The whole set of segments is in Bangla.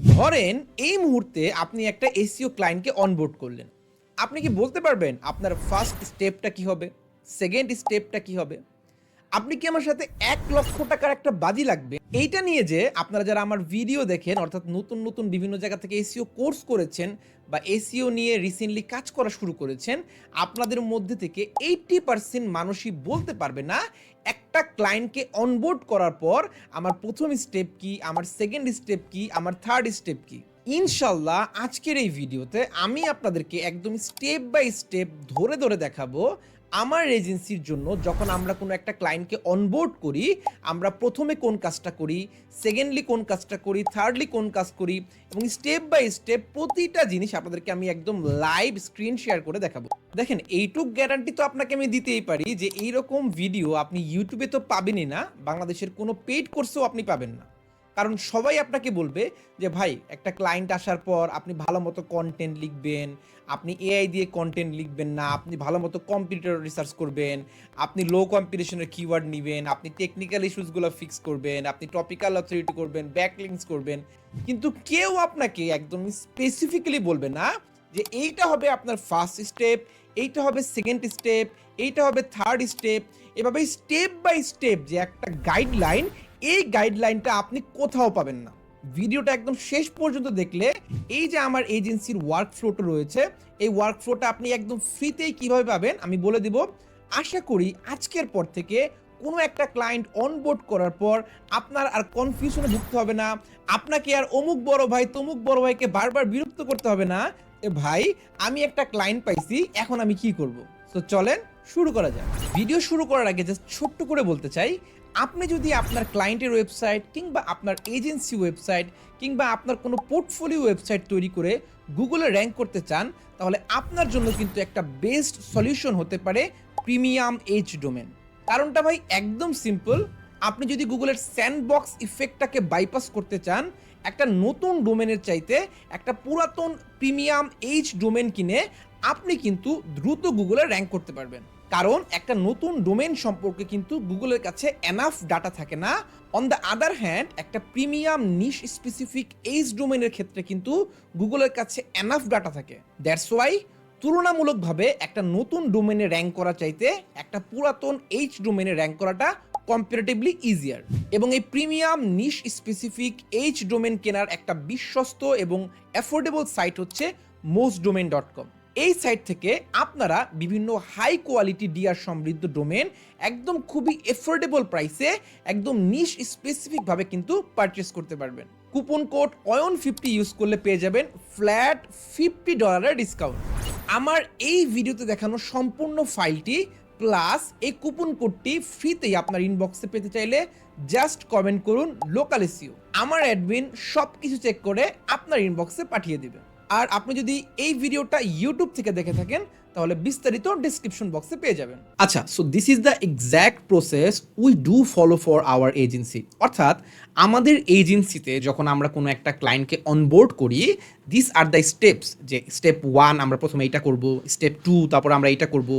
ধরেন এই মুহূর্তে আপনি একটা এসইও ক্লায়েন্টকে অনবোর্ড করলেন। আপনি কি বলতে পারবেন আপনার ফার্স্ট স্টেপটা কি হবে? সেকেন্ড স্টেপটা কি হবে? আপনি কি আমার সাথে ৳১,০০,০০০ একটা বাজি লাগবে? এইটা নিয়ে যে আপনারা যারা আমার ভিডিও দেখেন অর্থাৎ নতুন বিভিন্ন জায়গা থেকে এসইও কোর্স করেছেন বা এসইও নিয়ে রিসেন্টলি কাজ করা শুরু করেছেন, আপনাদের মধ্যে থেকে 80% মানুষই বলতে পারবে না একটা ক্লায়েন্টকে অনবোর্ড করার পর আমার ১ম স্টেপ কি, আমার সেকেন্ড স্টেপ কি, আমার থার্ড স্টেপ কি। ইনশাআল্লাহ আজকের এই ভিডিওতে আমি আপনাদেরকে একদম স্টেপ বাই স্টেপ ধরে দেখাবো আমার এজেন্সির জন্য যখন আমরা কোনো একটা ক্লায়েন্টকে অনবোর্ড করি, আমরা ১ম এ কোন কাজটা করি, সেকেন্ডলি কোন কাজটা করি, থার্ডলি কোন কাজ করি এবং স্টেপ বাই স্টেপ প্রতিটা জিনিস আপনাদেরকে আমি একদম লাইভ স্ক্রিন শেয়ার করে দেখাবো। দেখেন এইটুক গ্যারান্টি তো আপনাকে আমি দিতেই পারি যে এইরকম ভিডিও আপনি ইউটিউবে তো পাবেনই না, বাংলাদেশের কোনো পেইড কোর্সেও আপনি পাবেন না। কারণ সবাই আপনাকে বলবে যে ভাই একটা ক্লায়েন্ট আসার পর আপনি ভালো মতো কনটেন্ট লিখবেন, আপনি এআই দিয়ে কনটেন্ট লিখবেন না, আপনি ভালো মতো কম্পিউটার রিসার্চ করবেন, আপনি লো কম্পিটিশনের কিওয়ার্ড নিবেন, আপনি টেকনিক্যাল ইস্যুসগুলো ফিক্স করবেন, আপনি টপিক্যাল অথরিটি করবেন, ব্যাকলিংকস করবেন। কিন্তু কেউ আপনাকে একদম স্পেসিফিক্যালি বলবে না যে এইটা হবে আপনার ফার্স্ট স্টেপ, এইটা হবে সেকেন্ড স্টেপ, এইটা হবে থার্ড স্টেপ। এভাবে স্টেপ বাই স্টেপ যে একটা গাইডলাইন, এই গাইডলাইনটা আপনি কোথাও পাবেন না। ভিডিওটা একদম শেষ পর্যন্ত দেখলে এই যে আমার এজেন্সির ওয়ার্ক ফ্লোটা রয়েছে, এই ওয়ার্ক ফ্লোটা আপনি একদম ফ্রিতেই কিভাবে পাবেন আমি বলে দিব। আশা করি আজকের পর থেকে কোনো একটা ক্লায়েন্ট অনবোর্ড করার পর আপনার আর কনফিউশনে ভুগতে হবে না, আপনাকে আর অমুক বড় ভাই তমুক বড় ভাইকে বারবার বিরক্ত করতে হবে না। এ ভাই, আমি একটা ক্লায়েন্ট পাইছি, এখন আমি কি করব? তো চলেন শুরু করা যাক। ভিডিও শুরু করার আগে জাস্ট ছোট্ট করে বলতে চাই, আপনি যদি আপনার ক্লায়েন্টের ওয়েবসাইট কিংবা আপনার এজেন্সি ওয়েবসাইট কিংবা আপনার কোনো পোর্টফোলিও ওয়েবসাইট তৈরি করে গুগলে র্যাঙ্ক করতে চান, তাহলে আপনার জন্য কিন্তু একটা বেস্ট সলিউশন হতে পারে প্রিমিয়াম এজ ডোমেন। কারণটা ভাই একদম সিম্পল। আপনি যদি গুগলের স্যান্ডবক্স ইফেক্টটাকে বাইপাস করতে চান, একটা নতুন ডোমেনের চাইতে একটা পুরাতন প্রিমিয়াম এইচ ডোমেন কিনে আপনি কিন্তু দ্রুত গুগলে র্যাঙ্ক করতে পারবেন। কারণ একটা নতুন ডোমেন সম্পর্কে কিন্তু গুগলের কাছে এনাফ ডাটা থাকে না। অন দ্য আদার হ্যান্ড একটা প্রিমিয়াম নিশ স্পেসিফিক এইচ ডোমেনের ক্ষেত্রে কিন্তু গুগলের কাছে এনাফ ডাটা থাকে। দ্যাটস ওয়াই তুলনামূলকভাবে একটা নতুন ডোমেনে র্যাঙ্ক করা চাইতে একটা পুরাতন এইচ ডোমেনে র্যাঙ্ক করাটা কম্পারেটিভলি ইজিয়ার। এবং এই প্রিমিয়াম নিশ স্পেসিফিক এইচ ডোমেন কেনার একটা বিশ্বস্ত এবং অ্যাফোর্ডেবল সাইট হচ্ছে mostdomain.com। এই সাইট থেকে আপনারা বিভিন্ন হাই কোয়ালিটি ডিআর সমৃদ্ধ ডোমেন একদম খুবই এফোর্ডেবল প্রাইসে একদম নিশ স্পেসিফিকভাবে কিন্তু পারচেস করতে পারবেন। কুপন কোড OYON50 ইউজ করলে পেয়ে যাবেন ফ্ল্যাট $50 ডিসকাউন্ট। আমার এই ভিডিওতে দেখানো সম্পূর্ণ ফাইলটি প্লাস এই কুপন কোডটি ফ্রিতেই আপনার ইনবক্সে পেতে চাইলে জাস্ট কমেন্ট করুন লোকাল এসইও। আমার অ্যাডমিন সব কিছু চেক করে আপনার ইনবক্সে পাঠিয়ে দেবে। আর আপনি যদি এই ভিডিওটা ইউটিউব থেকে দেখে থাকেন তাহলে বিস্তারিত ডেসক্রিপশন বক্সে পেয়ে যাবেন। আচ্ছা, so this is the exact process we do follow for our agency. অর্থাৎ আমাদের এজেন্সিতে যখন আমরা কোনো একটা ক্লায়েন্টকে অনবোর্ড করি, দিস আর দ্য স্টেপস। যে স্টেপ 1 আমরা প্রথমে এইটা করব, স্টেপ 2 তারপর আমরা এইটা করব,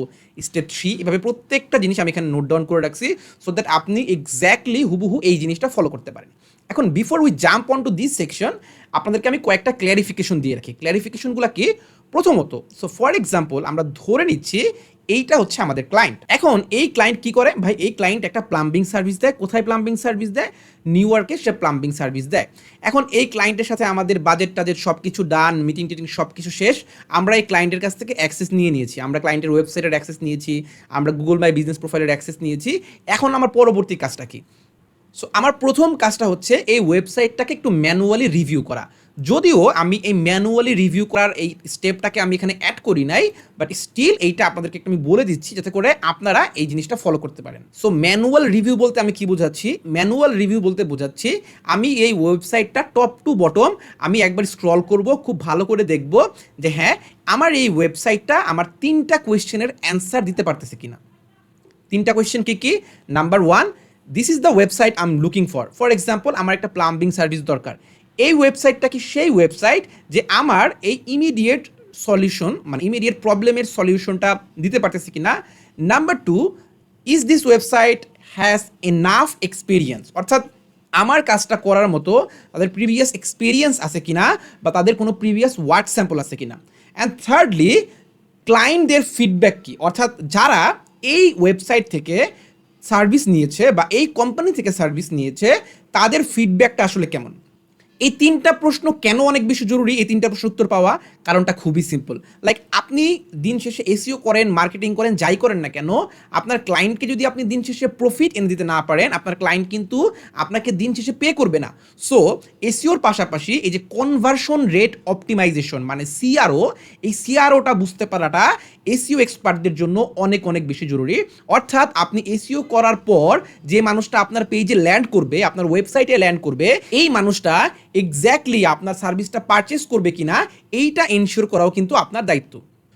স্টেপ 3 এভাবে প্রত্যেকটা জিনিস আমি এখানে নোট ডাউন করে রাখছি সো দ্যাট আপনি এক্স্যাক্টলি হুবহু এই জিনিসটা ফলো করতে পারেন। এখন before we jump on to this section, আপনাদেরকে আমি কয়েকটা ক্ল্যারিফিকেশন দিয়ে রাখি। ক্ল্যারিফিকেশনগুলো কি? প্রথমত, সো ফর এক্সাম্পল আমরা ধরে নিচ্ছি এইটা হচ্ছে আমাদের ক্লায়েন্ট। এখন এই ক্লায়েন্ট কি করে? ভাই এই ক্লায়েন্ট একটা প্লাম্বিং সার্ভিস দেয়। কোথায় প্লাম্বিং সার্ভিস দেয়? নিউ ইয়র্কে সে প্লাম্বিং সার্ভিস দেয়। এখন এই ক্লায়েন্টের সাথে আমাদের বাজেট টাজেট সব কিছু ডান, মিটিং টিটিং সব কিছু শেষ। আমরা এই ক্লায়েন্টের কাছ থেকে অ্যাক্সেস নিয়েছি, আমরা ক্লায়েন্টের ওয়েবসাইটের অ্যাক্সেস নিয়েছি, আমরা গুগল মাই বিজনেস প্রোফাইলের অ্যাক্সেস নিয়েছি। এখন আমার পরবর্তী কাজটা কি? সো আমার প্রথম কাজটা হচ্ছে এই ওয়েবসাইটটাকে একটু ম্যানুয়ালি রিভিউ করা। যদিও আমি এই ম্যানুয়ালি রিভিউ করার এই স্টেপটাকে আমি এখানে অ্যাড করি নাই, বাট স্টিল এইটা আপনাদেরকে একটু আমি বলে দিচ্ছি যাতে করে আপনারা এই জিনিসটা ফলো করতে পারেন। সো ম্যানুয়াল রিভিউ বলতে আমি কি বোঝাচ্ছি? ম্যানুয়াল রিভিউ বলতে বোঝাচ্ছি আমি এই ওয়েবসাইটটা টপ টু বটম আমি একবার স্ক্রল করব, খুব ভালো করে দেখব যে হ্যাঁ আমার এই ওয়েবসাইটটা আমার 3টা কোয়েশ্চেনের অ্যান্সার দিতে পারতেছে কিনা। 3টা কোয়েশ্চেন কি কি? Number 1, this is the website I am looking for example আমার একটা প্লাম্বিং সার্ভিস দরকার। এই ওয়েবসাইটটা কি সেই ওয়েবসাইট যে আমার এই ইমিডিয়েট সলিউশন মানে ইমিডিয়েট প্রবলেমের সলিউশনটা দিতে পারতেছে কিনা। Number 2, is this website has enough experience, অর্থাৎ আমার কাজটা করার মতো তাদের প্রিভিয়াস এক্সপিরিয়েন্স আছে কিনা বা তাদের কোনো প্রিভিয়াস ওয়ার্ক স্যাম্পল আছে কিনা। অ্যান্ড থার্ডলি, ক্লায়েন্টদের ফিডব্যাক কী, অর্থাৎ যারা এই ওয়েবসাইট থেকে সার্ভিস নিয়েছে বা এই কোম্পানি থেকে সার্ভিস নিয়েছে তাদের ফিডব্যাকটা আসলে কেমন। এই 3টা প্রশ্ন কেন অনেক বেশি জরুরি, এই 3টা প্রশ্ন উত্তর পাওয়া কারণটা খুবই সিম্পল। লাইক আপনি দিন শেষে এসইও করেন, মার্কেটিং করেন, যাই করেন না কেন, আপনার ক্লায়েন্টকে যদি আপনি দিন শেষে প্রফিট এনে দিতে না পারেন, আপনার ক্লায়েন্ট কিন্তু আপনাকে দিন শেষে পে করবে না। সো এসইওর পাশাপাশি এই যে কনভার্সন রেট অপটিমাইজেশন মানে সিআরও, এই সিআরওটা বুঝতে পারাটা এসইও এক্সপার্টদের জন্য অনেক অনেক বেশি জরুরি। অর্থাৎ আপনি এসইও করার পর যে মানুষটা আপনার পেজে ল্যান্ড করবে, আপনার ওয়েবসাইটে ল্যান্ড করবে, এই মানুষটা এক্স্যাক্টলি আপনার সার্ভিসটা পারচেস করবে কিনা এইটা এনশিওর করাও কিন্তু আপনার দায়িত্ব।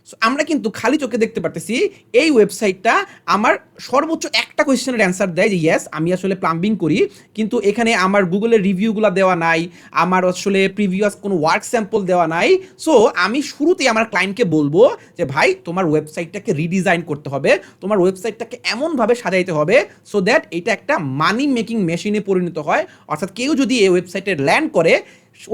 সো আমরা কিন্তু খালি চোখে দেখতে পারতেছি এই ওয়েবসাইটটা আমার সর্বোচ্চ একটা কোয়েশ্চেনের অ্যান্সার দেয় যে ইয়েস আমি আসলে প্লাম্বিং করি, কিন্তু এখানে আমার গুগলের রিভিউগুলো দেওয়া নাই, আমার আসলে প্রিভিয়াস কোনো ওয়ার্ক স্যাম্পল দেওয়া নাই। সো আমি শুরুতেই আমার ক্লায়েন্টকে বলবো যে ভাই তোমার ওয়েবসাইটটাকে রিডিজাইন করতে হবে, তোমার ওয়েবসাইটটাকে এমনভাবে সাজাইতে হবে সো দ্যাট এটা একটা মানি মেকিং মেশিনে পরিণত হয়। অর্থাৎ কেউ যদি এই ওয়েবসাইটে ল্যান্ড করে,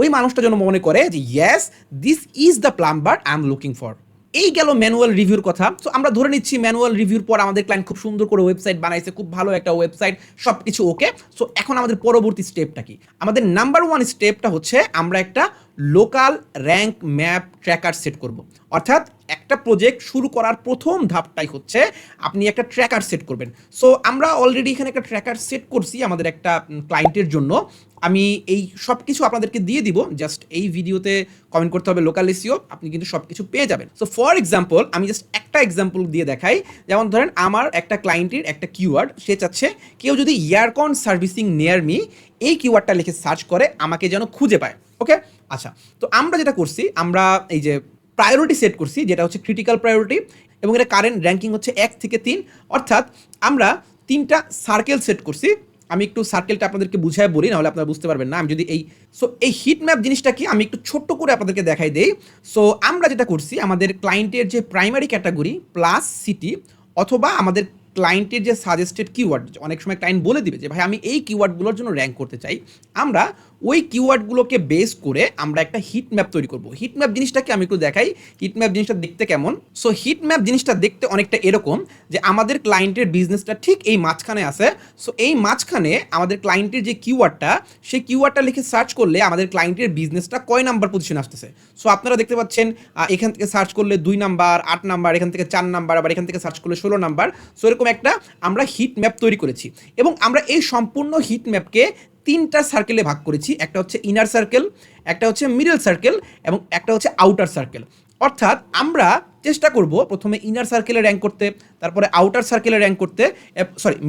ওই মানুষটা যেন মনে করে যে yes this is the plumber I am looking for. এই গেল ম্যানুয়াল রিভিউর কথা। সো আমরা ধরে নিচ্ছি ম্যানুয়াল রিভিউর পর আমাদের ক্লায়েন্ট খুব সুন্দর করে ওয়েবসাইট বানাইছে, খুব ভালো একটা ওয়েবসাইট, সব কিছু ওকে। সো এখন আমাদের পরবর্তী স্টেপটা কি? আমাদের নাম্বার 1 স্টেপটা হচ্ছে আমরা একটা local rank map tracker set করব। অর্থাৎ একটা প্রজেক্ট শুরু করার প্রথম ধাপটাই হচ্ছে আপনি একটা ট্র্যাকার সেট করবেন। সো আমরা অলরেডি এখানে একটা ট্র্যাকার সেট করছি আমাদের একটা ক্লায়েন্টের জন্য। আমি এই সব কিছু আপনাদেরকে দিয়ে দিব, জাস্ট এই ভিডিওতে কমেন্ট করতে হবে লোকাল এসইও, আপনি কিন্তু সব কিছু পেয়ে যাবেন। সো ফর এক্সাম্পল আমি জাস্ট একটা এক্সাম্পল দিয়ে দেখাই। যেমন ধরেন আমার একটা ক্লায়েন্টের একটা কিওয়ার্ড, সে চাচ্ছে কেউ যদি এয়ারকন সার্ভিসিং নিয়ার মি এই কিওয়ার্ডটা লিখে সার্চ করে আমাকে যেন খুঁজে পায়। ওকে, আচ্ছা, তো আমরা যেটা করছি, আমরা এই যে প্রায়োরিটি সেট করছি যেটা হচ্ছে ক্রিটিক্যাল প্রায়োরিটি, এবং এটা কারেন্ট র্যাঙ্কিং হচ্ছে 1 থেকে 3। অর্থাৎ আমরা 3টা সার্কেল সেট করছি। আমি একটু সার্কেলটা আপনাদেরকে বুঝায় বলি, নাহলে আপনারা বুঝতে পারবেন না। আমি যদি এই হিট ম্যাপ জিনিসটা কি আমি একটু ছোট্ট করে আপনাদেরকে দেখাই দেই। সো আমরা যেটা করছি, আমাদের ক্লায়েন্টের যে প্রাইমারি ক্যাটাগরি প্লাস সিটি, অথবা আমাদের ক্লায়েন্টের যে সাজেস্টেড কিওয়ার্ড, অনেক সময় ক্লায়েন্ট বলে দিবে যে ভাই আমি এই কিওয়ার্ডগুলোর জন্য র্যাঙ্ক করতে চাই, আমরা ওই কিওয়ার্ডগুলোকে বেস করে আমরা একটা হিট ম্যাপ তৈরি করব। হিট ম্যাপ জিনিসটাকে আমি একটু দেখাই, হিট ম্যাপ জিনিসটা দেখতে কেমন। সো হিট ম্যাপ জিনিসটা দেখতে অনেকটা এরকম যে আমাদের ক্লায়েন্টের বিজনেসটা ঠিক এই মাঝখানে আছে। সো এই মাঝখানে আমাদের ক্লায়েন্টের যে কিওয়ার্ডটা, সেই কিওয়ার্ডটা লিখে সার্চ করলে আমাদের ক্লায়েন্টের বিজনেসটা কয় নাম্বার পজিশনে আসতেছে। সো আপনারা দেখতে পাচ্ছেন এখান থেকে সার্চ করলে 2 নাম্বার, 8 নাম্বার, এখান থেকে 4 নাম্বার, আবার এখান থেকে সার্চ করলে 16 নাম্বার। সো এরকম একটা আমরা হিট ম্যাপ তৈরি করেছি, এবং আমরা এই সম্পূর্ণ হিট ম্যাপকে 3টা সার্কেলে ভাগ করেছি। একটা হচ্ছে ইনার সার্কেল, একটা হচ্ছে মিডল সার্কেল, এবং একটা হচ্ছে আউটার সার্কেল। অর্থাৎ আমরা চেষ্টা করব প্রথমে ইনার সার্কেলে র্যাঙ্ক করতে, তারপরে আউটার সার্কেলে র্যাঙ্ক করতে,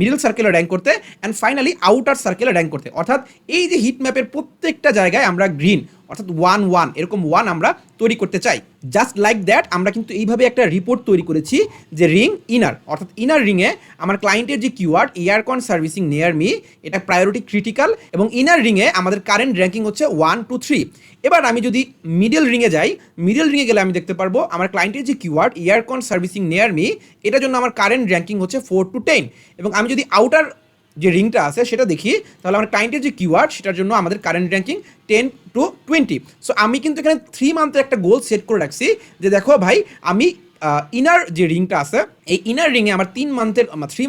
মিডল সার্কেলে র্যাঙ্ক করতে, অ্যান্ড ফাইনালি আউটার সার্কেলে র্যাঙ্ক করতে। অর্থাৎ এই যে হিট ম্যাপের প্রত্যেকটা জায়গায় আমরা গ্রিন, অর্থাৎ 1-1 এরকম 1 আমরা তৈরি করতে চাই। জাস্ট লাইক দ্যাট আমরা কিন্তু এইভাবে একটা রিপোর্ট তৈরি করেছি যে রিং ইনার, অর্থাৎ ইনার রিংয়ে আমার ক্লায়েন্টের যে keyword aircon servicing near me, এটা প্রায়োরিটি ক্রিটিক্যাল, এবং ইনার রিংয়ে আমাদের কারেন্ট র্যাঙ্কিং হচ্ছে 1 to 3। এবার আমি যদি মিডল রিংয়ে যাই, মিডল রিংয়ে গেলে আমি দেখতে পারবো আমার ক্লায়েন্টের যে keyword aircon servicing near me, এটার জন্য আমার কারেন্ট র্যাঙ্কিং হচ্ছে 4 to 10। এবং আমি যদি আউটার যে রিংটা আছে সেটা দেখি, তাহলে আমার ক্লায়েন্টের যে কিওয়ার্ড সেটার জন্য আমাদের কারেন্ট র্যাঙ্কিং 10 to 20। সো আমি কিন্তু এখানে 3 মান্থের একটা গোল সেট করে রাখছি যে দেখো ভাই আমি ইনার যে রিংটা আছে, এই ইনার রিংয়ে আমার 3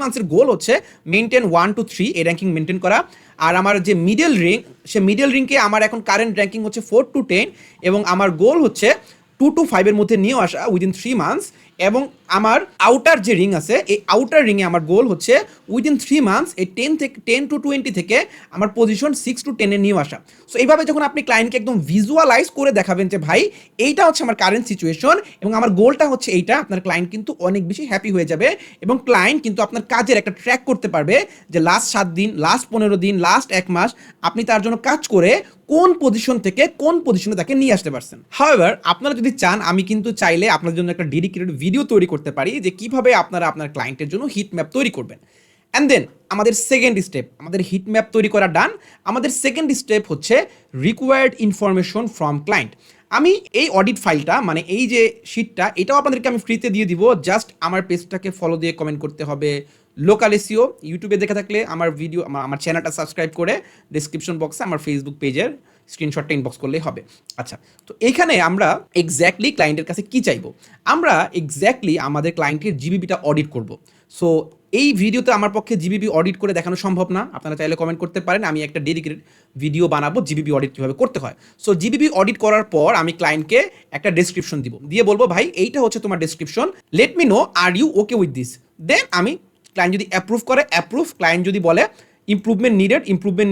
মান্থসের গোল হচ্ছে মেনটেন 1 to 3 এই র্যাঙ্কিং মেনটেন করা। আর আমার যে মিডল রিং, সে মিডল রিংকে আমার এখন কারেন্ট র্যাঙ্কিং হচ্ছে 4 to 10, এবং আমার গোল হচ্ছে 2 to 5 এর মধ্যে নিয়ে আসা উইদিন 3 মান্থস। এবং আমার আউটার যে রিং আছে, এই আউটার রিংয়ে আমার গোল হচ্ছে উইদিন 3 মান্থস এই 10 to 20 থেকে আমার পজিশন 6 to 10 এ নিয়ে আসা। সো এইভাবে যখন আপনি ক্লায়েন্টকে একদম ভিজুয়ালাইজ করে দেখাবেন যে ভাই এইটা হচ্ছে আমার কারেন্ট সিচুয়েশন এবং আমার গোলটা হচ্ছে এইটা, আপনার ক্লায়েন্ট কিন্তু অনেক বেশি হ্যাপি হয়ে যাবে, এবং ক্লায়েন্ট কিন্তু আপনার কাজের একটা ট্র্যাক করতে পারবে যে লাস্ট 7 দিন, লাস্ট 15 দিন, লাস্ট 1 মাস আপনি তার জন্য কাজ করে কোন পজিশন থেকে কোন পজিশনে তাকে নিয়ে আসতে পারছেন। হাউএভার আপনারা যদি চান, আমি কিন্তু চাইলে আপনার জন্য একটা ডেডিকেটেড ভিডিও তৈরি করতে পারি যে কিভাবে আপনারা আপনার ক্লায়েন্টের জন্য হিট ম্যাপ তৈরি করবেন। অ্যান্ড দেন আমাদের সেকেন্ড স্টেপ, আমাদের হিট ম্যাপ তৈরি করা ডান। আমাদের সেকেন্ড স্টেপ হচ্ছে রিকোয়ার্ড ইনফরমেশন ফ্রম ক্লায়েন্ট। আমি এই অডিট ফাইলটা, মানে এই যে শিটটা, এটাও আপনাদেরকে আমি ফ্রিতে দিয়ে দিব। জাস্ট আমার পেজটাকে ফলো দিয়ে কমেন্ট করতে হবে লোকাল এসইও ইউটিউবে দেখে থাকলে আমার ভিডিও আমার চ্যানেলটা সাবস্ক্রাইব করে ডিসক্রিপশন বক্সে আমার ফেসবুক পেজের স্ক্রিনশটটা ইনবক্স করলেই হবে। আচ্ছা, তো এইখানে আমরা এক্স্যাক্টলি ক্লায়েন্টের কাছে কি চাইবো, আমরা এক্স্যাক্টলি আমাদের ক্লায়েন্টের জিবিপিটা অডিট করব। সো এই ভিডিওতে আমার পক্ষে জিবিপি অডিট করে দেখানো সম্ভব না, আপনারা চাইলে কমেন্ট করতে পারেন, আমি একটা ডেডিকেটেড ভিডিও বানাবো জিবিপি অডিট কীভাবে করতে হয়। সো জিবিপি অডিট করার পর আমি ক্লায়েন্টকে একটা ডেসক্রিপশন দিব, দিয়ে বলবো ভাই এইটা হচ্ছে তোমার description, let me know are you okay with this. Then আমি ক্লায়েন্ট যদি অ্যাপ্রুভ করে অ্যাপ্রুভ, ক্লায়েন্ট যদি বলে ইমপ্রুভমেন্ট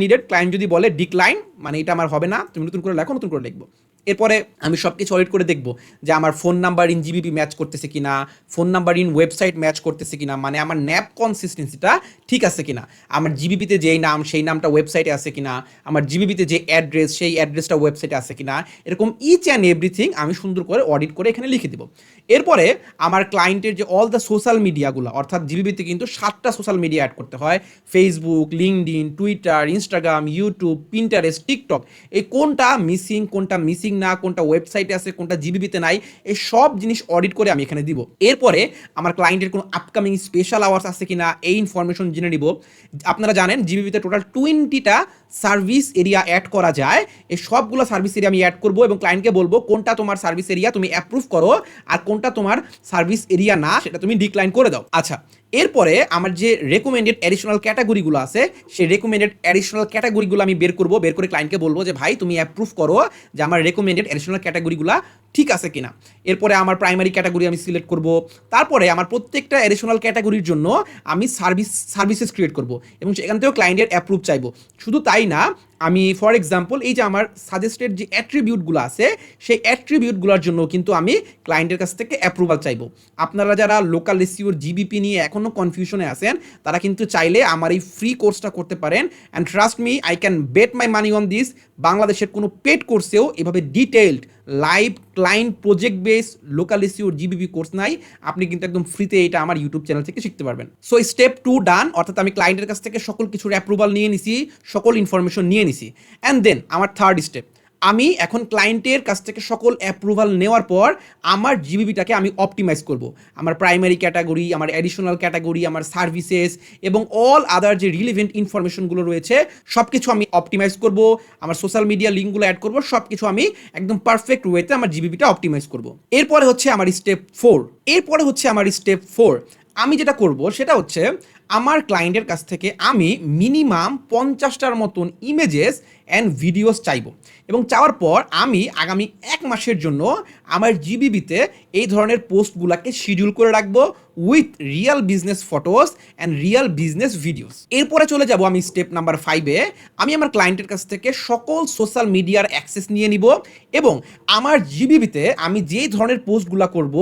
নিডেড, ক্লায়েন্ট যদি বলে ডিক্লাইন, মানে এটা আমার হবে না, তুমি নতুন করে লেখো, নতুন করে লিখবো। এরপরে আমি সব কিছু অডিট করে দেখবো যে আমার phone number in GBP match করতেছে কিনা, phone number in website match করতেছে কিনা, মানে আমার ন্যাপ কনসিস্টেন্সিটা ঠিক আছে কিনা, আমার জিবিপিতে যেই নাম সেই নামটা ওয়েবসাইটে আছে কিনা, আমার জিবিপিতে যে অ্যাড্রেস সেই অ্যাড্রেসটা ওয়েবসাইটে আছে কিনা, এরকম ইচ অ্যান্ড এভরিথিং আমি সুন্দর করে অডিট করে এখানে লিখে দেবো। এরপরে আমার ক্লায়েন্টের যে অল দ্য সোশ্যাল মিডিয়াগুলো, অর্থাৎ জিবিপিতে কিন্তু 7টা সোশ্যাল মিডিয়া অ্যাড করতে হয়, Facebook, LinkedIn, Twitter, Instagram, YouTube, Pinterest, TikTok, এই কোনটা মিসিং না, কোনটা ওয়েবসাইটে আছে, কোনটা জিবিপিতে নাই, এই সব জিনিস অডিট করে আমি এখানে দিব। এরপরে আমার ক্লায়েন্টের কোনো আপকামিং স্পেশাল আওয়ার্স আছে কিনা এই ইনফরমেশন জেনে নিব। আপনারা জানেন জিবিপিতে টোটাল 20টা সার্ভিস এরিয়া অ্যাড করা যায়, এই সবগুলো সার্ভিস এরিয়া আমি অ্যাড করব এবং ক্লায়েন্টকে বলবো কোনটা তোমার সার্ভিস এরিয়া তুমি অ্যাপ্রুভ করো আর কোনটা তোমার সার্ভিস এরিয়া না সেটা তুমি ডিক্লাইন করে দাও। আচ্ছা, এরপরে আমার যে রেকমেন্ডেড অ্যাডিশনাল ক্যাটাগরিগুলো আছে সেই রেকমেন্ডেড অ্যাডিশনাল ক্যাটাগরিগুলো আমি বের করে ক্লায়েন্টকে বলবো যে ভাই তুমি অ্যাপ্রুভ করো যে আমার রেকমেন্ডেড অ্যাডিশনাল ক্যাটাগরিগুলো ঠিক আছে কিনা। এরপরে আমার প্রাইমারি ক্যাটাগরি আমি সিলেক্ট করব, তারপরে আমার প্রত্যেকটা অ্যাডিশনাল ক্যাটাগরির জন্য আমি সার্ভিসেস ক্রিয়েট করব এবং সেখান থেকেও ক্লায়েন্টের অ্যাপ্রুভ চাইবো। শুধু তাই না, আমি ফর এক্সাম্পল এই যে আমার সাজেস্টেড যে অ্যাট্রিবিউটগুলো আছে সেই অ্যাট্রিবিউটগুলোর জন্য কিন্তু আমি ক্লায়েন্টের কাছ থেকে অ্যাপ্রুভাল চাইবো। আপনারা যারা লোকাল এসইওর জিবিপি নিয়ে এখনও কনফিউশনে আছেন তারা কিন্তু চাইলে আমার এই ফ্রি কোর্সটা করতে পারেন, and trust me I can bet my money on this. বাংলাদেশের কোনো পেড কোর্সেও এভাবে detailed live client project base local এসইওর জিবিপি কোর্স নাই, আপনি কিন্তু একদম ফ্রিতে এটা আমার ইউটিউব চ্যানেল থেকে শিখতে পারবেন। সো স্টেপ 2 ডান, অর্থাৎ আমি ক্লায়েন্টের কাছ থেকে সকল কিছুর অ্যাপ্রুভাল নিয়ে নিছি, সকল ইনফরমেশন নিয়ে নিছি। অ্যান্ড দেন আমার থার্ড স্টেপ, আমি এখন ক্লায়েন্টের কাছ থেকে সকল অ্যাপ্রুভাল নেওয়ার পর আমার জিবিপিটাকে আমি অপটিমাইজ করব। আমার প্রাইমারি ক্যাটাগরি, আমার অ্যাডিশনাল ক্যাটাগরি, আমার সার্ভিসেস এবং অল আদার যে রিলিভেন্ট ইনফরমেশনগুলো রয়েছে সব কিছু আমি অপটিমাইজ করব, আমার সোশ্যাল মিডিয়া লিঙ্কগুলো অ্যাড করব, সব কিছু আমি একদম পারফেক্ট ওয়েতে আমার জিবিপিটা অপটিমাইজ করব। এরপরে হচ্ছে আমার স্টেপ 4, আমি যেটা করব সেটা হচ্ছে আমার ক্লায়েন্টের কাছ থেকে আমি মিনিমাম 50টার মতন ইমেজেস অ্যান্ড ভিডিওস চাইব এবং চাওয়ার পর আমি আগামী 1 মাসের জন্য আমার জিবিপিতে এই ধরনের পোস্টগুলোকে শিডিউল করে রাখবো with real business photos and real business videos. এরপরে চলে যাব আমি স্টেপ নাম্বার 5-এ, আমি আমার ক্লায়েন্টের কাছ থেকে সকল সোশ্যাল মিডিয়ার অ্যাক্সেস নিয়ে নিব এবং আমার জিবিপিতে আমি যেই ধরনের পোস্টগুলো করব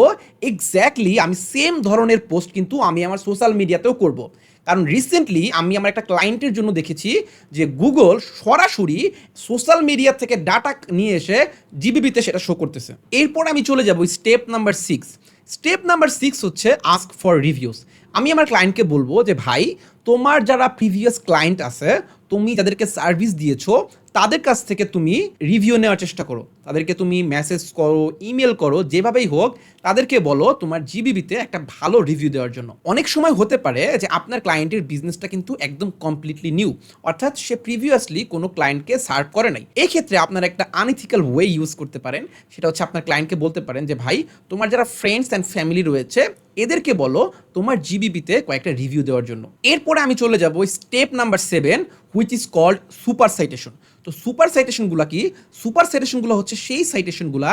এক্স্যাক্টলি আমি সেম ধরনের পোস্ট কিন্তু আমি আমার সোশ্যাল মিডিয়াতেও করব। কারণ রিসেন্টলি আমি আমার একটা ক্লায়েন্টের জন্য দেখেছি যে গুগল সরাসরি সোশ্যাল মিডিয়া থেকে ডাটা নিয়ে এসে জিবিপিতে সেটা শো করতেছে। এরপর আমি চলে যাব স্টেপ নাম্বার 6 হচ্ছে আস্ক ফর রিভিউস। আমি আমার ক্লায়েন্টকে বলবো যে ভাই তোমার যারা প্রিভিয়াস ক্লায়েন্ট আছে, তুমি যাদেরকে সার্ভিস দিয়েছো তাদের কাছ থেকে তুমি রিভিউ নেওয়ার চেষ্টা করো, তাদেরকে তুমি মেসেজ করো, ইমেল করো, যেভাবেই হোক তাদেরকে বলো তোমার জিবিপিতে একটা ভালো রিভিউ দেওয়ার জন্য। অনেক সময় হতে পারে যে আপনার ক্লায়েন্টের বিজনেসটা কিন্তু একদম কমপ্লিটলি নিউ, অর্থাৎ সে প্রিভিয়াসলি কোনো ক্লায়েন্টকে সার্ভ করে নাই। এই ক্ষেত্রে আপনারা একটা আনইথিক্যাল ওয়ে ইউজ করতে পারেন, সেটা হচ্ছে আপনার ক্লায়েন্টকে বলতে পারেন যে ভাই তোমার যারা ফ্রেন্ডস অ্যান্ড ফ্যামিলি রয়েছে এদেরকে বলো তোমার জিবিপিতে কয়েকটা রিভিউ দেওয়ার জন্য। এরপরে আমি চলে যাব step number 7, which is called super citation. তো সুপার সাইটেশনগুলো কি? সুপার সাইটেশনগুলো হচ্ছে সেই সাইটেশনগুলো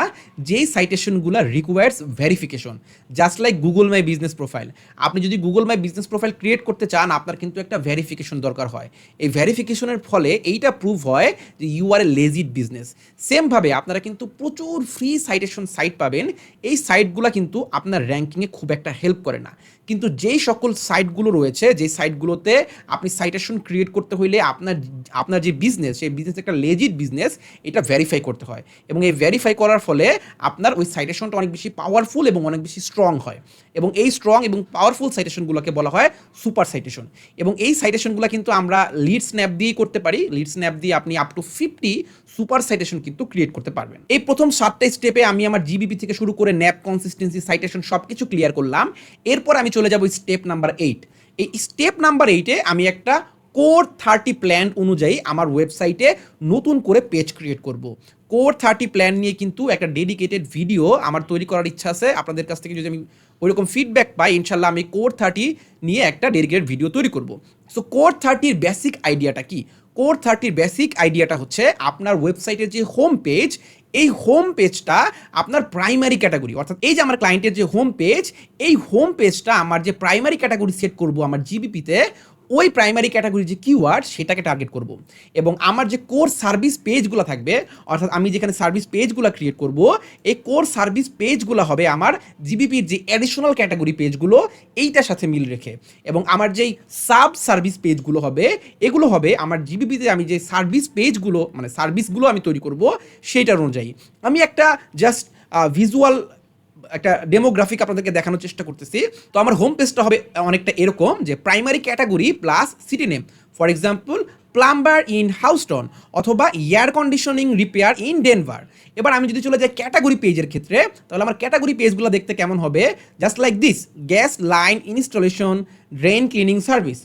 যেই সাইটেশনগুলো requires verification, just like Google my business profile. আপনি যদি Google my business profile create করতে চান আপনার কিন্তু একটা ভেরিফিকেশন দরকার হয়। এই ভেরিফিকেশনের ফলে এইটা প্রুভ হয় যে you are a legit business. সেমভাবে আপনারা কিন্তু প্রচুর ফ্রি সাইটেশন সাইট পাবেন, এই সাইটগুলো কিন্তু আপনার র্যাঙ্কিংয়ে খুব একটা হেল্প করে না। কিন্তু যেই সকল সাইটগুলো রয়েছে, যেই সাইটগুলোতে আপনি সাইটেশন ক্রিয়েট করতে হইলে আপনার যে বিজনেস সেই বিজনেস একটা লেজিট বিজনেস এটা ভেরিফাই করতে হয় এবং এই ভেরিফাই করার ফলে আপনার ওই সাইটেশনটা অনেক বেশি পাওয়ারফুল এবং অনেক বেশি স্ট্রং হয় এবং এই স্ট্রং এবং পাওয়ারফুল সাইটেশনগুলোকে বলা হয় সুপার সাইটেশন। এবং এই সাইটেশনগুলো কিন্তু আমরা লিড স্ন্যাপ দিয়েই করতে পারি। লিড স্ন্যাপ দিয়ে আপনি আপ টু 50 সুপার সাইটেশন কিন্তু ক্রিয়েট করতে পারবেন। এই প্রথম 7টা স্টেপে আমি আমার জিবিপি থেকে শুরু করে ন্যাপ কনসিস্টেন্সি সাইটেশন সব কিছু ক্লিয়ার করলাম। এরপর আমি চলে যাব স্টেপ নাম্বার 8। এই স্টেপ নাম্বার 8-এ আমি একটা কোর 30 প্ল্যান অনুযায়ী আমার ওয়েবসাইটে নতুন করে পেজ ক্রিয়েট করব। কোর 30 প্ল্যান নিয়ে কিন্তু একটা ডেডিকেটেড ভিডিও আমার তৈরি করার ইচ্ছা আছে। আপনাদের কাছ থেকে যদি আমি ওইরকম ফিডব্যাক পাই, ইনশাল্লাহ আমি কোর 30 নিয়ে একটা ডেডিকেটেড ভিডিও তৈরি করব। সো কোর 30-র বেসিক আইডিয়াটা কি? কোর 30-র বেসিক আইডিয়াটা হচ্ছে আপনার ওয়েবসাইটের যে হোম পেজ, এই হোম পেজটা আপনার প্রাইমারি ক্যাটাগরি, অর্থাৎ এই যে আমার ক্লায়েন্টের যে হোম পেজ, এই হোম পেজটা আমার যে প্রাইমারি ক্যাটাগরি সেট করব আমার জিবিপিতে, ওই প্রাইমারি ক্যাটাগরি যে কিওয়ার্ড সেটাকে টার্গেট করব। এবং আমার যে কোর সার্ভিস পেজগুলো থাকবে, অর্থাৎ আমি যেখানে সার্ভিস পেজগুলো ক্রিয়েট করব, এই কোর সার্ভিস পেজগুলো হবে আমার জিবিপির যে অ্যাডিশনাল ক্যাটাগরি পেজগুলো এইটার সাথে মিল রেখে। এবং আমার যেই সাব সার্ভিস পেজগুলো হবে, এগুলো হবে আমার জিবিপিতে আমি যে সার্ভিস পেজগুলো মানে সার্ভিসগুলো আমি তৈরি করব সেইটার অনুযায়ী। আমি একটা জাস্ট ভিজুয়াল একটা ডেমোগ্রাফিক আপনাদেরকে দেখানোর চেষ্টা করতেছি। তো আমার হোম পেজটা হবে অনেকটা এরকম যে primary category plus city name, for example plumber in Houston অথবা air conditioning repair in Denver. এবার আমি যদি চলে যাই ক্যাটাগরি পেজের ক্ষেত্রে, তাহলে আমার ক্যাটাগরি পেজগুলো দেখতে কেমন হবে? Just like this, gas line installation, drain cleaning service.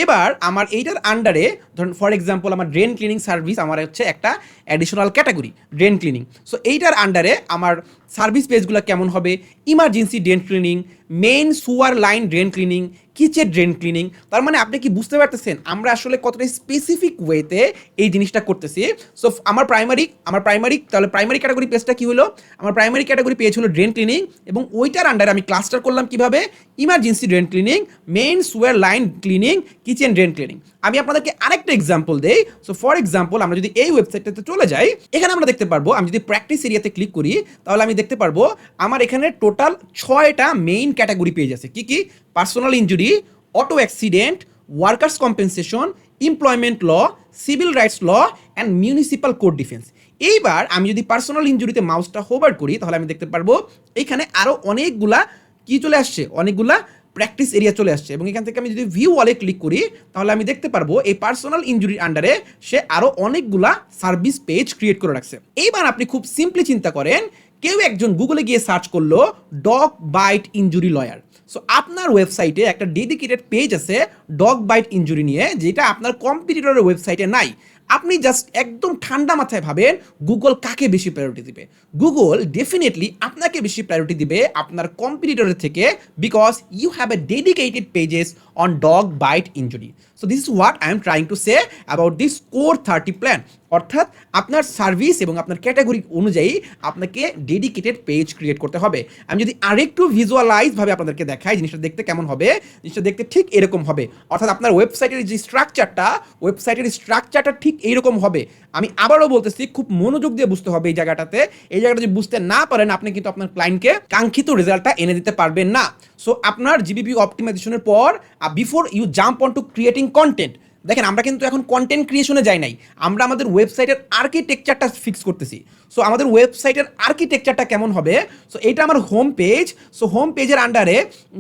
এবার আমার এইটার আন্ডারে ধরুন ফর এক্সাম্পল আমার ড্রেন ক্লিনিং সার্ভিস আমার হচ্ছে একটা additional category, drain cleaning. So এইটার আন্ডারে আমার সার্ভিস পেজগুলো কেমন হবে? Emergency drain cleaning, main sour line drain cleaning, kitchen drain cleaning. তার মানে আপনি কি বুঝতে পারতেছেন আমরা আসলে কতটা স্পেসিফিক ওয়েতে এই জিনিসটা করতেছি? সো আমার প্রাইমারি তাহলে প্রাইমারি ক্যাটাগরি পেজটা কি হলো? আমার প্রাইমারি ক্যাটাগরি পেজ হলো ড্রেন ক্লিনিং, এবং ওইটার আন্ডারে আমি ক্লাস্টার করলাম কিভাবে? Emergency drain cleaning, main sour line cleaning, kitchen drain cleaning. আমি আপনাদেরকে আরেকটা এক্সাম্পল দেই। সো ফর এক্সাম্পল আমরা যদি এই ওয়েবসাইটটাতে চলে যাই, এখানে আমরা দেখতে পারবো, আমি যদি প্র্যাকটিস এরিয়াতে ক্লিক করি তাহলে আমি দেখতে পারবো আমার এখানে টোটাল 6টা মেইন ক্যাটাগরি পেজ আছে। কি কি? Personal injury, auto accident, workers compensation, employment law, civil rights law and municipal code defence. এইবার আমি যদি পার্সোনাল ইনজুরিতে মাউসটা হোভার করি তাহলে আমি দেখতে পারবো এখানে আরও অনেকগুলা কি চলে আসছে, অনেকগুলা প্র্যাকটিস এরিয়া চলে আসছে। এবং এখান থেকে আমি যদি ভিউ ওয়ালে ক্লিক করি তাহলে আমি দেখতে পারবো এই পার্সোনাল ইনজুরির আন্ডারে সে আরও অনেকগুলা সার্ভিস পেজ ক্রিয়েট করে রাখছে। এইবার আপনি খুব সিম্পলি চিন্তা করেন, কেউ একজন গুগলে গিয়ে সার্চ করলো dog bite injury lawyer. So আপনার ওয়েবসাইটে একটা ডেডিকেটেড পেজ আছে ডগ বাইট ইনজুরি নিয়ে, যেটা আপনার কম্পিটিটরের ওয়েবসাইটে নাই। আপনি জাস্ট একদম ঠান্ডা মাথায় ভাবেন গুগল কাকে বেশি প্রায়োরিটি দিবে? গুগল ডেফিনেটলি আপনাকে বেশি প্রায়োরিটি দিবে আপনার কম্পিটিটরের থেকে, because you have a dedicated pages on dog bite injury. So this is what I am trying to say about this core 30 plan. অর্থাৎ আপনার সার্ভিস এবং আপনার ক্যাটাগরি অনুযায়ী আপনাকে ডেডিকেটেড পেজ ক্রিয়েট করতে হবে। আমি যদি আরেকটু ভিজুয়ালাইজভাবে আপনাদেরকে দেখাই জিনিসটা দেখতে কেমন হবে, জিনিসটা দেখতে ঠিক এরকম হবে। অর্থাৎ আপনার ওয়েবসাইটের যে স্ট্রাকচারটা ঠিক এইরকম হবে। আমি আবারও বলতেছি, খুব মনোযোগ দিয়ে বুঝতে হবে এই জায়গাটাতে। এই জায়গাটা যদি বুঝতে না পারেন আপনি কিন্তু আপনার ক্লায়েন্টকে কাঙ্ক্ষিত রেজাল্টটা এনে দিতে পারবেন না। সো আপনার জিবিপি অপটিমাইজেশনের পর before you jump on to creating content, দেখেন আমরা কিন্তু এখন কন্টেন্ট ক্রিয়েশনে যাই নাই, আমরা আমাদের ওয়েবসাইটের আর্কিটেকচারটা ফিক্স করতেছি। সো আমাদের ওয়েবসাইটের আর্কিটেকচারটা কেমন হবে? সো এটা আমার হোম পেজ। সো হোম পেজের আন্ডারে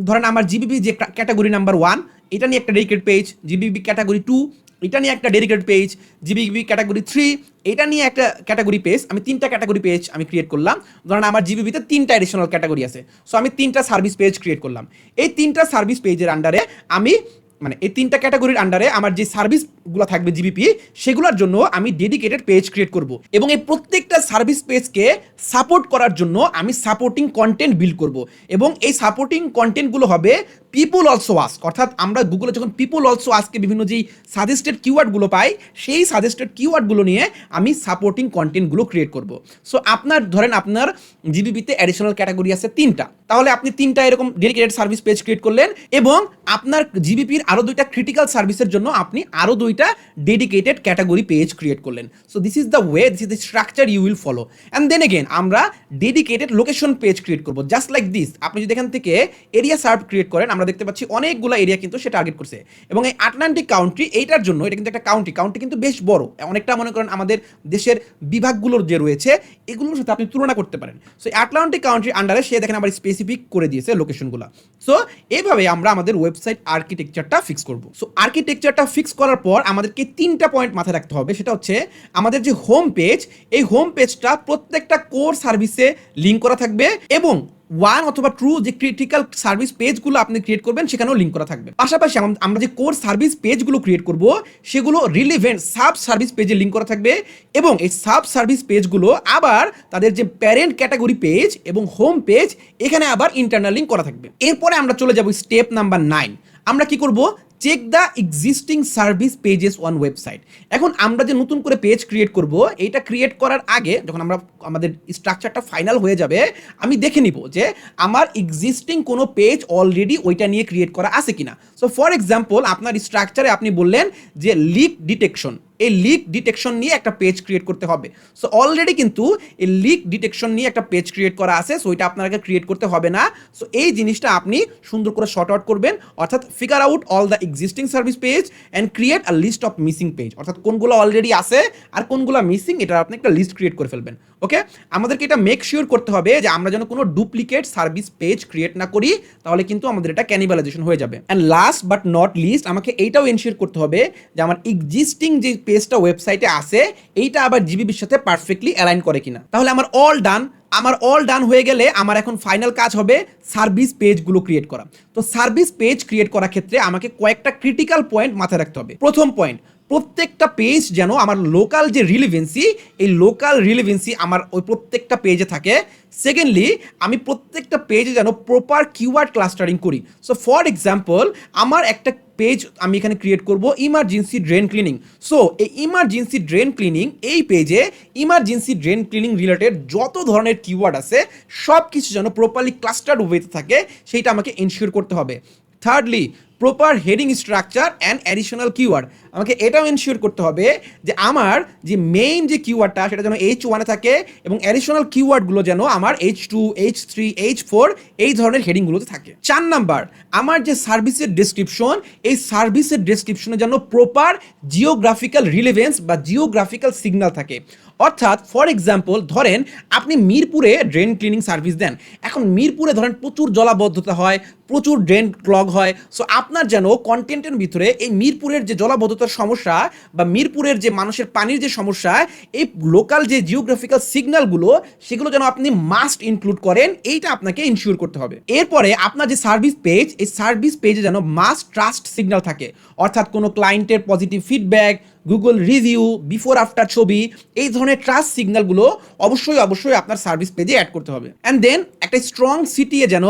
ধরেন আমার জিবিপি যে ক্যাটাগরি নাম্বার 1 এটা নিয়ে একটা ডেডিকেটেড পেজ, জিবিপি ক্যাটাগরি 2 এটা নিয়ে একটা ডেডিকেটেড পেজ, জিবিপি ক্যাটাগরি 3 এটা নিয়ে একটা ক্যাটাগরি পেজ। আমি 3টা ক্যাটাগরি পেজ আমি ক্রিয়েট করলাম। ধরেন আমার জিবিপিতে 3টা এডিশনাল ক্যাটাগরি আছে, সো আমি 3টা সার্ভিস পেজ ক্রিয়েট করলাম। এই 3টা সার্ভিস পেজের আন্ডারে আমি মানে এই 3টা ক্যাটাগরির আন্ডারে আমার যে সার্ভিসগুলো থাকবে জিবিপি, সেগুলোর জন্য আমি ডেডিকেটেড পেজ ক্রিয়েট করব। এবং এই প্রত্যেকটা সার্ভিস পেজকে সাপোর্ট করার জন্য আমি সাপোর্টিং কন্টেন্ট বিল্ড করব। এবং এই সাপোর্টিং কন্টেন্টগুলো হবে পিপল অলসো আস্ক, অর্থাৎ আমরা গুগলে যখন পিপল অলসো আস্কে বিভিন্ন যেই সাজেস্টেড কিওয়ার্ডগুলো পাই, সেই সাজেস্টেড কিওয়ার্ডগুলো নিয়ে আমি সাপোর্টিং কন্টেন্টগুলো ক্রিয়েট করব। সো আপনার ধরেন আপনার জিবিপিতে অ্যাডিশনাল ক্যাটাগরি আছে 3টা, তাহলে আপনি 3টা এরকম ডেডিকেটেড সার্ভিস পেজ ক্রিয়েট করলেন, এবং আপনার জিবিপির আরও 2টা ক্রিটিক্যাল সার্ভিসের জন্য আপনি আরও 2টা ডেডিকেটেড ক্যাটাগরি পেজ ক্রিয়েট করলেন। So this is the way, this is the structure you will follow. And then again আমরা ডেডিকেটেড লোকেশন পেজ ক্রিয়েট করবো, জাস্ট লাইক দিস। আপনি যদি এখান থেকে এরিয়া সার্ভ ক্রিয়েট করেন, আমরা দেখতে পাচ্ছি অনেকগুলো এরিয়া কিন্তু সে টার্গেট করছে। এবং এই আটলান্টিক কাউন্ট্রি, এইটার জন্য এটা কিন্তু একটা কাউন্ট্রি কিন্তু বেশ বড়, অনেকটা মনে করেন আমাদের দেশের বিভাগগুলোর যে রয়েছে এগুলোর সাথে আপনি তুলনা করতে পারেন। সো আটলান্টিক কাউন্ট্রির আন্ডারে সে দেখেন আবার স্পেসিফিক করে দিয়েছে লোকেশনগুলো। সো এইভাবে আমরা আমাদের ওয়েবসাইট আর্কিটেকচারটা ফিক্স করব। সো আর্কিটেকচারটা ফিক্স করার পর আমাদেরকে 3টা পয়েন্ট মাথায় রাখতে হবে। সেটা হচ্ছে আমাদের যে হোম পেজ, এই হোম পেজটা প্রত্যেকটা কোর সার্ভিসে লিঙ্ক করা থাকবে, এবং ওয়ান অথবা ট্রু যে ক্রিটিক্যাল সার্ভিস পেজগুলো আপনি ক্রিয়েট করবেন সেখানেও লিঙ্ক করা থাকবে। পাশাপাশি আমরা যে কোর সার্ভিস পেজগুলো ক্রিয়েট করব সেগুলো রিলেভেন্ট সাব সার্ভিস পেজে লিঙ্ক করা থাকবে, এবং এই সাব সার্ভিস পেজগুলো আবার তাদের যে প্যারেন্ট ক্যাটাগরি পেজ এবং হোম পেজ এখানে আবার ইন্টারনাল লিঙ্ক করা থাকবে। এরপরে আমরা চলে যাব স্টেপ নাম্বার 9। আমরা কি করব, check the existing service pages on website. এখন আমরা যে নতুন করে পেজ ক্রিয়েট করব, এইটা ক্রিয়েট করার আগে যখন আমাদের স্ট্রাকচারটা ফাইনাল হয়ে যাবে, আমি দেখে নিব যে আমার এক্সিস্টিং কোনো পেজ অলরেডি ওইটা নিয়ে ক্রিয়েট করা আছে কিনা। সো ফর এক্সাম্পল, আপনার স্ট্রাকচারে আপনি বললেন যে লিক ডিটেকশন, এই লিক ডিটেকশন নিয়ে একটা পেজ ক্রিয়েট করতে হবে। সো অলরেডি কিন্তু এই লিক ডিটেকশন নিয়ে একটা পেজ ক্রিয়েট করা আছে, সো এটা আপনাকে ক্রিয়েট করতে হবে না। সো এই জিনিসটা আপনি সুন্দর করে শর্ট আউট করবেন, অর্থাৎ figure out all the existing service page and create a list of missing page, অর্থাৎ কোনগুলো অলরেডি আছে আর কোনগুলো মিসিং, এটা আপনি একটা লিস্ট ক্রিয়েট করে ফেলবেন। ওকে, আমাদেরকে এটা মেক শিওর করতে হবে যে আমরা যেন কোনো ডুপ্লিকেট সার্ভিস পেজ ক্রিয়েট না করি, তাহলে কিন্তু আমাদের এটা ক্যানিবালাইজেশন হয়ে যাবে। And last but not list, আমাকে এইটাও এনশিওর করতে হবে যে আমার এক্সিস্টিং যে পেজটা ওয়েবসাইটে আছে এইটা আবার জিবিবির সাথে পারফেক্টলি অ্যালাইন করে কিনা। তাহলে আমার অল ডান হয়ে গেলে আমার এখন ফাইনাল কাজ হবে সার্ভিস পেজগুলো ক্রিয়েট করা। তো সার্ভিস পেজ ক্রিয়েট করার ক্ষেত্রে আমাকে কয়েকটা ক্রিটিক্যাল পয়েন্ট মাথায় রাখতে হবে। প্রথম পয়েন্ট, প্রত্যেকটা পেজ যেন আমার লোকাল যে রিলেভেন্সি, এই লোকাল রিলেভেন্সি আমার ওই প্রত্যেকটা পেজে থাকে। সেকেন্ডলি, আমি প্রত্যেকটা পেজে যেন প্রপার কিওয়ার্ড ক্লাস্টারিং করি। সো ফর এক্সাম্পল, আমার একটা পেজ আমি এখানে ক্রিয়েট করব ইমার্জেন্সি ড্রেন ক্লিনিং। সো এই ইমার্জেন্সি ড্রেন ক্লিনিং, এই পেজে ইমার্জেন্সি ড্রেন ক্লিনিং রিলেটেড যত ধরনের কিওয়ার্ড আছে সব কিছু যেন প্রপারলি ক্লাস্টার্ড ওয়েতে থাকে, সেইটা আমাকে এনশিওর করতে হবে। Thirdly, proper heading structure and additional keyword, আমাকে এটাও এনশিওর করতে হবে যে আমার যে মেইন যে কিওয়ার্ডটা সেটা যেন H1-এ থাকে, এবং অ্যাডিশনাল কিওয়ার্ডগুলো যেন আমার H2, H3, H4 এই ধরনের হেডিংগুলোতে থাকে। 4 নাম্বার, আমার যে সার্ভিসের ডেসক্রিপশন, এই সার্ভিসের ডেসক্রিপশনে যেন প্রপার জিওগ্রাফিক্যাল রিলেভেন্স বা জিওগ্রাফিক্যাল সিগন্যাল থাকে। অর্থাৎ ফর এক্সাম্পল, ধরেন আপনি মিরপুরে ড্রেন ক্লিনিং সার্ভিস দেন। এখন মিরপুরে ধরেন প্রচুর জলাবদ্ধতা হয়, প্রচুর ড্রেন ক্লগ হয়। সো আপনার যেন কন্টেন্টের ভিতরে এই মিরপুরের যে জলাবদ্ধতার সমস্যা বা মিরপুরের যে মানুষের পানির যে সমস্যা, এই লোকাল যে জিওগ্রাফিক্যাল সিগন্যালগুলো সেগুলো যেন আপনি মাস্ট ইনক্লুড করেন, এইটা আপনাকে ইনশিওর করতে হবে। এরপরে আপনার যে সার্ভিস পেজ, এই সার্ভিস পেজে যেন মাস্ট ট্রাস্ট সিগন্যাল থাকে, অর্থাৎ কোনো ক্লায়েন্টের positive feedback, Google review, before after ছবি, এই ধরনের ট্রাস্ট সিগন্যালগুলো অবশ্যই আপনার সার্ভিস পেজে অ্যাড করতে হবে। অ্যান্ড দেন একটা স্ট্রং সিটিয়ে যেন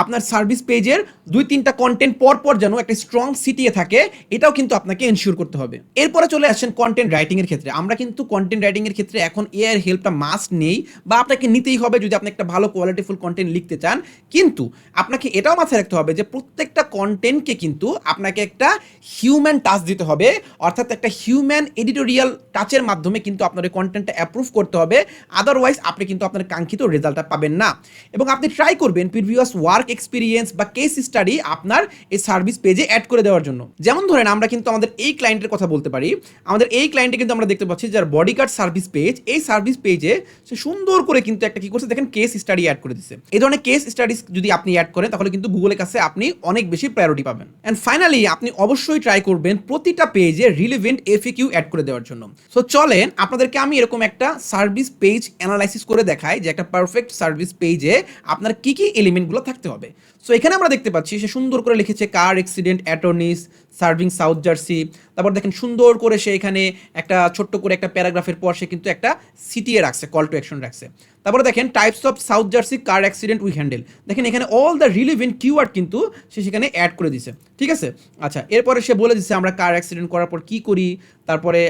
আপনার সার্ভিস পেজের 2-3টা কন্টেন্ট পরপর যেন একটা স্ট্রং সিটিয়ে থাকে, এটাও কিন্তু আপনাকে এনশিওর করতে হবে। এরপরে চলে আসছেন কন্টেন্ট রাইটিংয়ের ক্ষেত্রে। আমরা কিন্তু কন্টেন্ট রাইটিংয়ের ক্ষেত্রে এখন এআই এর হেল্পটা মাস্ট নেই, বা আপনাকে নিতেই হবে যদি আপনি একটা ভালো কোয়ালিটিফুল কন্টেন্ট লিখতে চান। কিন্তু আপনাকে এটাও মাথায় রাখতে হবে যে প্রত্যেকটা কন্টেন্টকে কিন্তু আপনাকে একটা হিউম্যান টাচ দিতে হবে, অর্থাৎ একটা হিউম্যান এডিটোরিয়াল টাচের মাধ্যমে কিন্তু আপনার এই কন্টেন্টটা অ্যাপ্রুভ করতে হবে। আদারওয়াইজ আপনি কিন্তু আপনার কাঙ্ক্ষিত রেজাল্টটা পাবেন না। এবং আপনি ট্রাই করবেন প্রিভিয়াস ওয়ার্ক এক্সপিরিয়েন্স বা কেস স্টাডি আপনার এই সার্ভিস পেজে অ্যাড করে দেওয়ার জন্য। যেমন ধরেন আমরা কিন্তু আমাদের এই ক্লায়েন্টের কথা বলতে পারি। আমাদের এই ক্লায়েন্টে কিন্তু আমরা দেখতে পাচ্ছি যার বডিগার্ড সার্ভিস পেজ, এই সার্ভিস পেজে সে সুন্দর করে কিন্তু একটা কি করছে দেখেন, কেস স্টাডি অ্যাড করে দিচ্ছে। এই ধরনের কেস স্টাডিজ যদি আপনি অ্যাড করেন তাহলে কিন্তু গুগলের কাছে আপনি অনেক বেশি প্রায়োরিটি পাবেন। অ্যান্ড ফাইনালি, আপনি অবশ্যই ট্রাই করবেন প্রতিটা পেজে রিলেভেন্ট এফএকিউ অ্যাড করে দেওয়ার জন্য। সো চলেন আপনাদেরকে আমি এরকম একটা সার্ভিস পেজ অ্যানালাইসিস করে দেখাই যে একটা পারফেক্ট সার্ভিস পেজে আপনার কি কি এলিমেন্টগুলো থাকতে হবে। সো এখানে আমরা দেখতে পাচ্ছি সে সুন্দর করে লিখেছে car accident attorneys serving South Jersey. তারপর দেখেন সুন্দর করে সে এখানে একটা ছোট্ট করে একটা প্যারাগ্রাফের পর সে কিন্তু একটা সিটিএ রাখছে, কল টু অ্যাকশন রাখছে। তারপরে দেখেন types of south jersey car accident we handle, দেখেন এখানে অল দ্য রিলেভেন্ট কিওয়ার্ড কিন্তু সে সেখানে অ্যাড করে দিছে। ঠিক আছে, আচ্ছা, এরপরে সে বলে দিচ্ছে আমরা কার অ্যাক্সিডেন্ট করার পর কী করি, তারপরে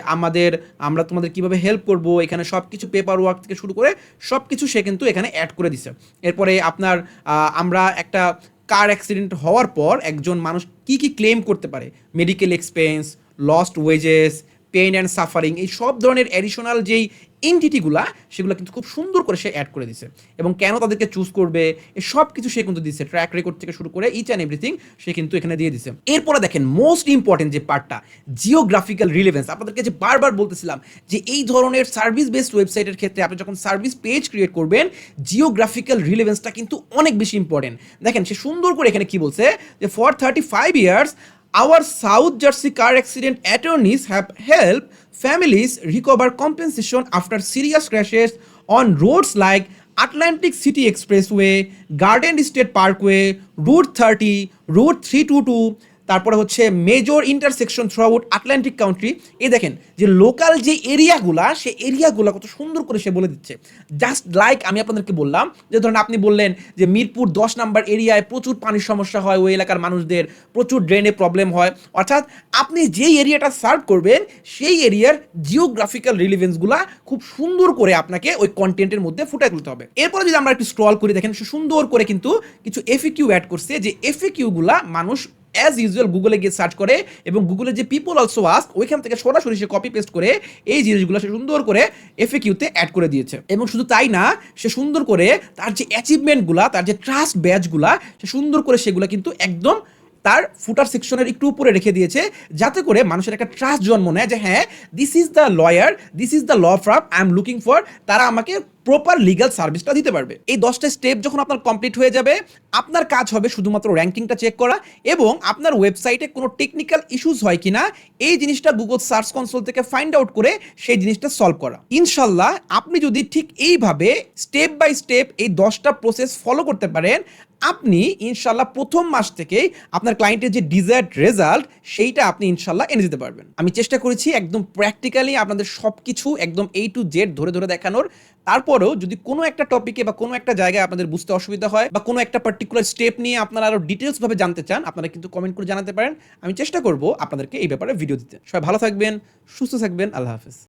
আমরা তোমাদের কীভাবে হেল্প করব, এখানে সব কিছু পেপার ওয়ার্ক থেকে শুরু করে সব কিছু সে কিন্তু এখানে অ্যাড করে দিছে। এরপরে আমরা একটা কার অ্যাক্সিডেন্ট হওয়ার পর একজন মানুষ কি কি ক্লেম করতে পারে, medical expense, lost wages, pain and suffering, এই সব ধরনের অ্যাডিশনাল যেই এন্টিটিগুলা সেগুলো কিন্তু খুব সুন্দর করে সে অ্যাড করে দিছে। এবং কেন তাদেরকে চুজ করবে এই সব কিছু সে কিন্তু দিচ্ছে, ট্র্যাক রেকর্ড থেকে শুরু করে ইচ অ্যান্ড এভরিথিং সে কিন্তু এখানে দিয়ে দিছে। এরপরে দেখেন মোস্ট ইম্পর্টেন্ট যে পার্টটা, জিওগ্রাফিক্যাল রিলেভেন্স। আপনাদেরকে যে বারবার বলতেছিলাম যে এই ধরনের সার্ভিস বেসড ওয়েবসাইটের ক্ষেত্রে আপনি যখন সার্ভিস পেজ ক্রিয়েট করবেন, জিওগ্রাফিক্যাল রিলেভেন্সটা কিন্তু অনেক বেশি ইম্পর্টেন্ট। দেখেন সে সুন্দর করে এখানে কি বলছে যে for 35 years our South Jersey car accident attorneys have helped families recover compensation after serious crashes on roads like Atlantic City Expressway, Garden State Parkway, route 30, route 322, তারপরে হচ্ছে major intersection throughout Atlantic County. এই দেখেন যে লোকাল যে এরিয়াগুলা, সে এরিয়াগুলো কত সুন্দর করে সে বলে দিচ্ছে। জাস্ট লাইক আমি আপনাদেরকে বললাম যে ধরেন আপনি বললেন যে মিরপুর 10 নাম্বার এরিয়ায় প্রচুর পানির সমস্যা হয়, ওই এলাকার মানুষদের প্রচুর ড্রেনে প্রবলেম হয়। অর্থাৎ আপনি যেই এরিয়াটা সার্ভ করবেন সেই এরিয়ার জিওগ্রাফিক্যাল রিলিভেন্সগুলা খুব সুন্দর করে আপনাকে ওই কন্টেন্টের মধ্যে ফুটাই তুলতে হবে। এরপরে যদি আমরা একটু স্ক্রল করি, দেখেন সুন্দর করে কিন্তু কিছু এফএকিউ অ্যাড করছে, যে এফএকিউগুলা মানুষ অ্যাজ ইউজুয়াল গুগলে গিয়ে সার্চ করে এবং গুগলে যে পিপল অলসো আস্ক ওইখান থেকে সরাসরি সে কপি পেস্ট করে এই জিনিসগুলো সে সুন্দর করে এফএকিউতে অ্যাড করে দিয়েছে। এবং শুধু তাই না, সে সুন্দর করে তার যে অ্যাচিভমেন্টগুলা, তার যে ট্রাস্ট ব্যাচগুলা, সে সুন্দর করে সেগুলো কিন্তু একদম তার ফুটার সেকশনের একটু উপরে রেখে দিয়েছে, যাতে করে মানুষের একটা ট্রাস্ট জন্ম নেয় যে হ্যাঁ, this is the lawyer, this is the law firm I am looking for, তারা আমাকে প্রপার লিগাল সার্ভিসটা দিতে পারবে। এই 10টা স্টেপ যখন আপনার কমপ্লিট হয়ে যাবে, আপনার কাজ হবে শুধুমাত্র র্যাঙ্কিংটা চেক করা এবং আপনার ওয়েবসাইটে কোনো টেকনিক্যাল ইস্যুস হয় কিনা এই জিনিসটা গুগল সার্চ কনসোল থেকে ফাইন্ড আউট করে সেই জিনিসটা সলভ করা। ইনশাল্লাহ আপনি যদি ঠিক এইভাবে স্টেপ বাই স্টেপ এই 10টা প্রসেস ফলো করতে পারেন, আপনি ইনশাল্লাহ প্রথম মাস থেকেই আপনার ক্লায়েন্টের যে ডিজায়ার্ড রেজাল্ট সেইটা আপনি ইনশাল্লাহ এনে দিতে পারবেন। আমি চেষ্টা করেছি একদম প্র্যাকটিক্যালি আপনাদের সব কিছু একদম A to Z ধরে ধরে দেখানোর। তারপরেও যদি কোনো একটা টপিকে বা কোনো একটা জায়গায় আপনাদের বুঝতে অসুবিধা হয় বা কোনো একটা পার্টিকুলার স্টেপ নিয়ে আপনারা আরও ডিটেলসভাবে জানতে চান, আপনারা কিন্তু কমেন্ট করে জানাতে পারেন। আমি চেষ্টা করব আপনাদেরকে এই ব্যাপারে ভিডিও দিতে। সবাই ভালো থাকবেন, সুস্থ থাকবেন, আল্লাহ হাফেজ।